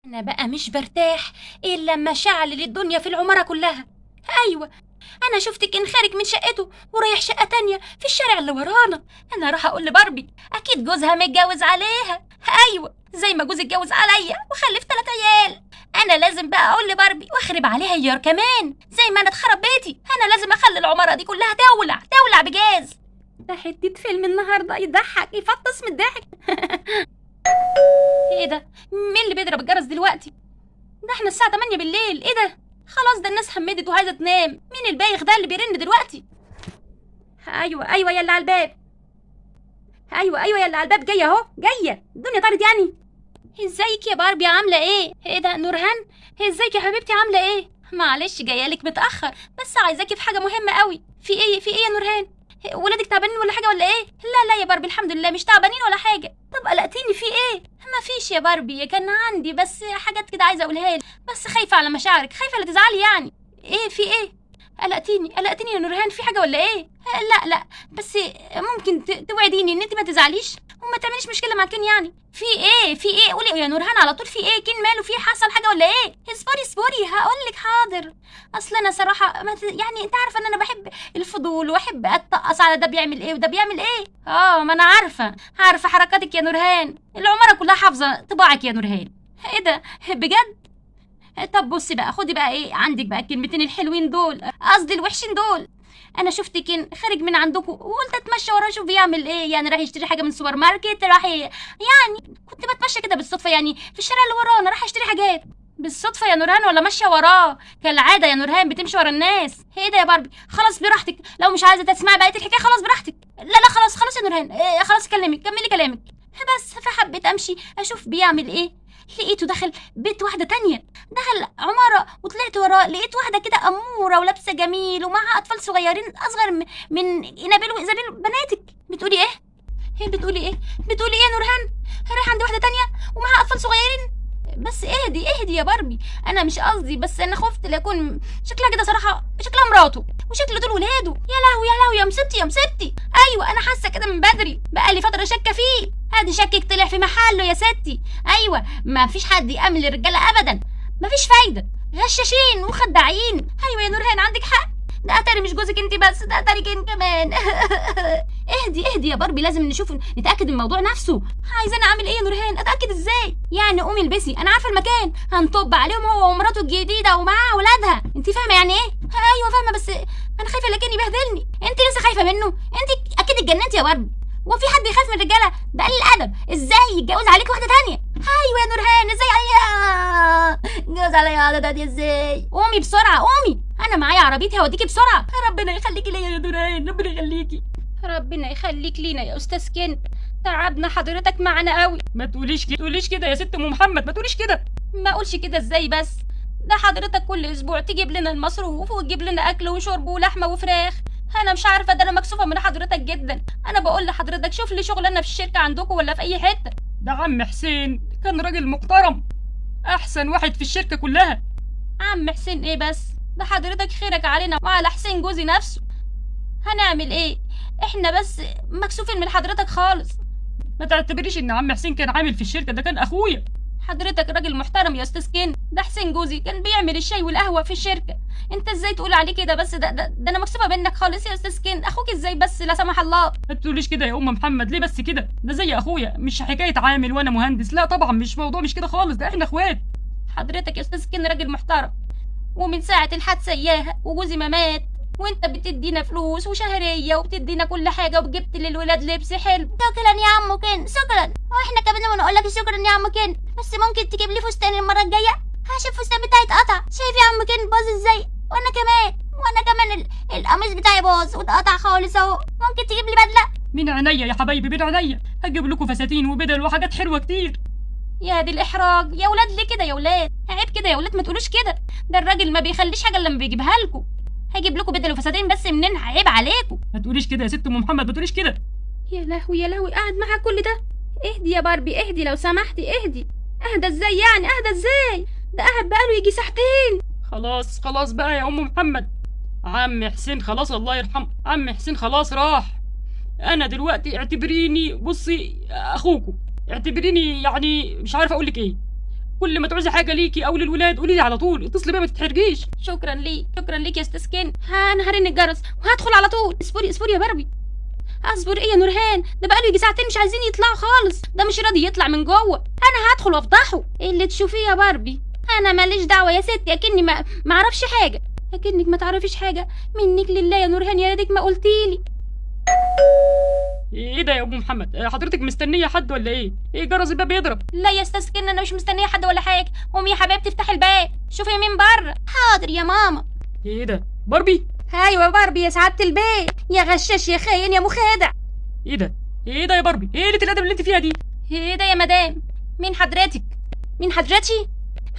انا بقى مش برتاح الا لما شعل الدنيا في العمارة كلها. ايوه، انا شفت كان خارج من شقته ورايح شقة تانية في الشارع اللي ورانا. انا راح اقول لباربي اكيد جوزها متجوز عليها. ايوه، زي ما جوزي اتجوز عليا وخلف 3 عيال، انا لازم بقى اقول لباربي واخرب عليها هي كمان زي ما انا اتخرب بيتي. انا لازم اخلي العمارة دي كلها تولع تولع بجاز. ده حتة فيلم النهارده يضحك يفطس من الضحك. ايه ده؟ مين اللي بيضرب الجرس دلوقتي؟ ده احنا الساعة 8 بالليل. ايه ده؟ خلاص ده الناس حمدت وعايزة تنام. مين البايخ ده اللي بيرن دلوقتي؟ ايوه يا اللي على الباب. ايوه يا اللي على الباب، جايه اهو جايه. الدنيا طارت يعني. ازيك يا باربي عامله ايه؟ ايه ده نورهان؟ ازيك يا حبيبتي عامله ايه؟ معلش جايه لك متاخر بس عايزاكي في حاجه مهمه قوي. في ايه يا نورهان؟ ولادك تعبانين ولا حاجه ولا ايه؟ لا يا باربي الحمد لله مش تعبانين ولا حاجه. طب قلقتيني في ايه؟ ما فيش يا باربي، كان عندي بس حاجات كده عايزه اقولها لك، بس خايفه على مشاعرك، خايفه لا تزعلي يعني. ايه في ايه؟ قلقتيني يا نورهان، في حاجه ولا ايه؟ لا بس ممكن توعديني ان انت ما تزعليش وما تعمليش مشكله مع كين يعني. في ايه قولي يا نورهان على طول. في ايه كين ماله؟ في حصل حاجه ولا ايه؟ اصبري هقول لك حاضر. اصل انا صراحه يعني انت عارفه ان انا بحب الفضول واحب اتقص على ده بيعمل ايه وده بيعمل ايه. ما انا عارفه حركاتك يا نورهان، العماره كلها حافظه طباعك يا نورهان. ايه ده بجد؟ طب بصي بقى، خدي بقى ايه عندك بقى الكلمتين الحلوين دول، قصدي الوحشين دول. انا شفت كان خارج من عندكم وقلت اتمشى وراه اشوف بيعمل ايه، يعني راح يشتري حاجه من السوبر ماركت، راح يعني كنت بتمشى كده بالصدفه يعني في الشارع اللي ورانا، راح اشتري حاجات بالصدفه يا نورهان ولا ماشيه وراه كالعاده يا نورهان بتمشي ورا الناس؟ ايه ده يا باربي؟ خلاص براحتك، لو مش عايزه تسمعي بقيه الحكايه خلاص براحتك. لا خلاص يا نورهان، خلاص كملي كلامك. بس فحبيت امشي اشوف بيعمل ايه، لقيته دخل بيت واحدة تانية، دخل عمارة وطلعت وراه لقيت واحدة كده أمورة ولابسة جميل ومعها أطفال صغيرين أصغر من إينابيل وإيزابيل بناتك. بتقولي إيه؟ بتقولي إيه يا نورهان؟ رايح عند واحدة تانية ومعها أطفال صغيرين؟ بس اهدي يا باربي، أنا مش قصدي، بس أنا خفت ليكون شكلها كده صراحة، شكلها مراته وشكل دول ولاده. يا لهوي يا مصيبتي. أيوة أنا حاسة كده من بدري، بقالي فترة شاكة فيه. هادي شكك طلع في محله يا ستي. ايوه ما فيش حد يامن للرجاله ابدا، ما فيش فايده، غشاشين وخداعين. ايوه يا نورهان عندك حق، ده اتاري مش جوزك انت بس، ده اتاري كين كمان. اهدي يا باربي، لازم نتاكد من الموضوع نفسه. عايزاني اعمل ايه يا نورهان؟ اتاكد ازاي يعني؟ قومي البسي، انا عارفه المكان، هنطب عليهم هو ومراته الجديده ومعاها اولادها. انت فاهمه يعني ايه؟ ايوه فاهمه، بس انا خايفه لكن يبهدلني. انت لسه خايفه منه؟ انت اكيد اتجننتي يا باربي، وفي حد يخاف من الرجاله؟ ده قليل الادب، ازاي يتجوز عليك واحده تانية؟ ايوه يا نورهان ازاي عليا جوز عليا واحده تانية ازاي؟ قومي بسرعه قومي، انا معايا عربيتي هوديكي بسرعه. ربنا يخليكي ليا يا نورهان، ربنا يخليك لينا يا استاذ كين، تعبنا حضرتك معانا قوي. ما تقوليش كده يا ست ام محمد، ما تقوليش كده. ما اقولش كده ازاي بس؟ ده حضرتك كل اسبوع تجيب لنا المصروف وتجيب لنا اكل وشرب ولحمه وفراخ. انا مش عارفه، ده انا مكسوفه من حضرتك جدا. انا بقول لحضرتك شوف لي شغلانه في الشركه عندكم ولا في اي حته. ده عم حسين كان راجل محترم، احسن واحد في الشركه كلها. عم حسين ايه بس؟ ده حضرتك خيرك علينا وعلى حسين جوزي نفسه. هنعمل ايه؟ احنا بس مكسوفين من حضرتك خالص. ما تعتبريش ان عم حسين كان عامل في الشركه، ده كان اخويا. حضرتك راجل محترم يا استاذ كين، ده حسين جوزي كان بيعمل الشاي والقهوه في الشركه. انت ازاي تقول عليه كده بس؟ ده انا مكسوفه منك خالص يا استاذ كين. اخوك ازاي بس لا سمح الله؟ ما تقوليش كده يا ام محمد، ليه بس كده؟ ده زي اخويا، مش حكايه عامل وانا مهندس، لا طبعا مش موضوع مش كده خالص، ده احنا اخوات. حضرتك يا استاذ كين راجل محترم، ومن ساعه الحادثه اياها وجوزي ما مات وانت بتدينا فلوس وشهريه وبتدينا كل حاجه وجبت للولاد لبس حلو. شكرا يا عمو كين، شكرا. واحنا كمان بنقول لك شكرا يا عمو كين، بس ممكن تجيب لي فستان المره الجايه؟ هشوف الفستان بتاعي اتقطع. شايف يا عمو كين باظ ازاي؟ وانا كمان القميص بتاعي باظ واتقطع خالص اهو. ممكن تجيب لي بدله؟ من عينيا يا حبايبي، من عينيا، هجيب لكم فساتين وبدل وحاجات حلوه كتير. يا دي الاحراج يا ولاد، ليه كده يا ولاد؟ عيب كده يا ولاد، ما تقولوش كده، ده الراجل ما بيخليش حاجه الا لما بيجيبها لكم. هجيب لكم بدل وفساتين بس منين؟ عيب عليكم. ما تقوليش كده يا ست ام محمد، ما تقوليش كده. يا لهوي قاعد معاك كل ده؟ اهدي يا باربي اهدي لو سمحتي اهدي. اهدى ازاي يعني؟ اهدى ازاي؟ ده قاعد بقاله يجي ساعتين. خلاص بقى يا ام محمد، عم حسين خلاص الله يرحمه، عم حسين خلاص راح. انا دلوقتي اعتبريني، بصي اخوكم، اعتبريني يعني مش عارف اقول لك ايه. كل ما تعوزي حاجه ليكي او للولاد قولي لي على طول، اتصلي بيا ما تتحرجيش. شكرا ليك يا استاذ كين. انا هرن الجرس وهدخل على طول. اصبري يا باربي. اصبر ايه يا نورهان؟ ده بقاله يجي ساعتين مش عايزين يطلعوا خالص، ده مش راضي يطلع من جوه. انا هدخل وافضحه. إيه اللي تشوفيه يا باربي؟ انا ماليش دعوه يا ستي، اكني ما اعرفش حاجه. اكنك ما تعرفيش حاجه. منك لله يا نورهان، يا ريتك ما قلتيلي. ايه ده يا ام محمد؟ حضرتك مستنيه حد ولا ايه؟ ايه جرس الباب يضرب؟ لا يا استاذ كين، انا مش مستنيه حد ولا حاجه. قومي يا حبيبتي افتحي الباب، شوفي مين بره. حاضر يا ماما. ايه ده باربي؟ ايوه باربي يا سعاده البيت. يا غشاش يا خاين يا مخادع. ايه ده يا باربي؟ ايه قله الادب اللي انت فيها دي؟ ايه ده يا مدام؟ مين حضرتك؟ مين حضرتي؟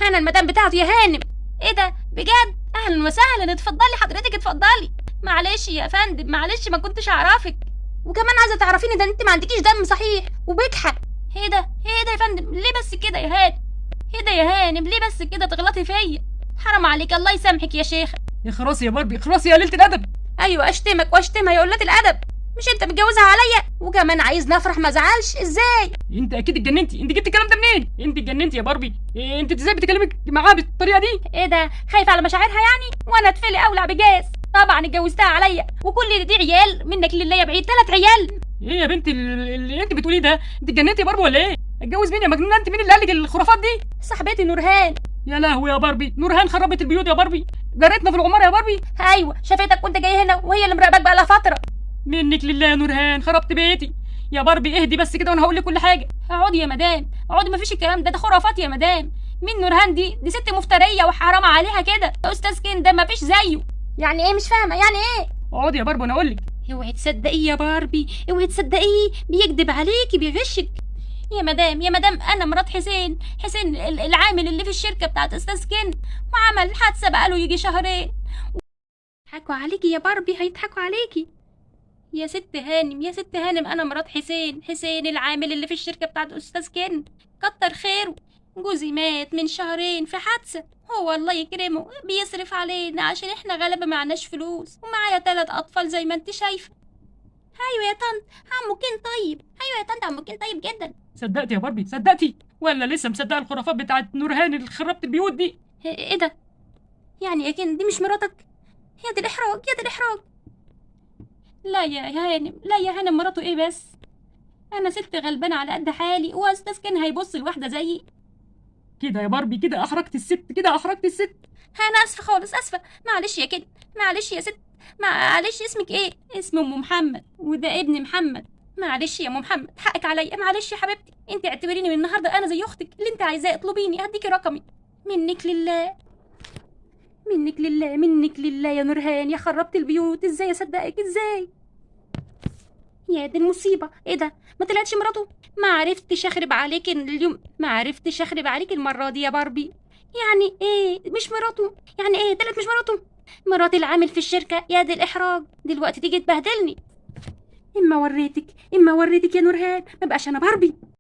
انا المدام بتاعته يا هانم. ايه ده بجد؟ اهلا وسهلا، اتفضلي حضرتك اتفضلي. معلش يا فندم، معلش ما كنتش اعرفك. وكمان عايزه تعرفيني ده انت ما عندكيش دم صحيح وبكحه. ايه ده يا فندم؟ ليه بس كده يا هانم؟ ايه ده يا هانم؟ ليه بس كده تغلطي فيا؟ حرام عليك، الله يسامحك يا شيخه. يا خلاص يا باربي، خلاص يا قليله الادب. ايوه اشتمك واشتمها يا قلة الادب. مش انت متجوزها عليا وكمان عايز نفرح ما زعلش؟ ازاي؟ انت اكيد اتجننتي، انت جبت الكلام ده منين؟ انت اتجننتي يا باربي. إيه انت ازاي بتكلمك معاها بالطريقه دي؟ ايه ده؟ خايفه على مشاعرها يعني؟ وانا اتفلي اولع بجاز؟ طبعا اتجوزتها عليا، وكل دي عيال منك لله يا بعيد، 3 عيال. ايه يا بنتي اللي انت بتقوليه ده؟ انت اتجننتي يا باربي ولا ايه؟ اتجوز مين يا مجنونه انت؟ مين اللي قال لك الخرافات دي؟ صاحبتي نورهان. يا لهوي يا باربي، نورهان خربت البيوت يا باربي، جارتنا في العماره يا باربي. ايوه شافتك وانت جاي هنا وهي اللي مراقباك بقى لها فتره. منك لله يا نورهان، خربت بيتي. يا باربي اهدي بس كده وانا هقول لك كل حاجه. اقعدي يا مدام، اقعدي، مفيش الكلام ده خرافات يا مدام. مين نورهان دي ست مفتريه وحرام عليها كده. يا استاذ كين ده مفيش زيه. يعني ايه؟ مش فاهمه يعني ايه. اقعدي يا باربي وانا اقول لك. اوعي تصدقيه يا باربي، اوعي تصدقيه، بيكذب عليكي بيغشك. يا مدام انا مرات حسين العامل اللي في الشركه بتاعت استاذ كين، وعمل حادثه بقاله يجي شهرين. هيضحكوا عليكي يا باربي، هيضحكوا عليكي. يا ست هانم انا مرات حسين العامل اللي في الشركه بتاعت استاذ كين. كتر خيره، جوزي مات من شهرين في حادثه. هو الله يكرمه بيصرف علينا عشان احنا غلبة معناش فلوس، ومعايا 3 اطفال زي ما انت شايفه. ايوه يا طنط، عمو كين طيب. ايوه يا طنط، عمو كين طيب جدا. صدقتي يا باربي؟ صدقتي ولا لسه مصدقه الخرافات بتاعت نورهان اللي خربت البيوت دي؟ ايه ده؟ يعني يا كين دي مش مراتك؟ يا دي الاحراج. لا يا هانم مراته ايه بس؟ انا ست غلبانه على قد حالي، واستاذ كين هيبص لواحده زيي كده يا باربي؟ كده احرجت الست، انا اسفه خالص، اسفه. معلش يا كده، معلش يا ست. معلش. اسمك ايه؟ اسمه ام محمد، وده ابن محمد. معلش يا ام محمد، حقك عليا. معلش يا حبيبتي، انت اعتبريني من النهارده انا زي اختك. اللي انت عايزاه اطلبيني هديكي رقمي. منك لله يا نورهان، يا خربت البيوت. ازاي اصدقك؟ ازاي؟ يا دي المصيبه. ايه ده؟ ما طلعتش مراته؟ ما عرفتش اخرب عليك اليوم، ما عرفتش اخرب عليك المره دي يا باربي. يعني ايه مش مراته؟ يعني ايه طلعت مش مراته؟ مرات العامل في الشركه. يا دي الاحراج، دلوقتي تيجي تبهدلني. اما وريتك يا نورهان، ما بقاش انا باربي.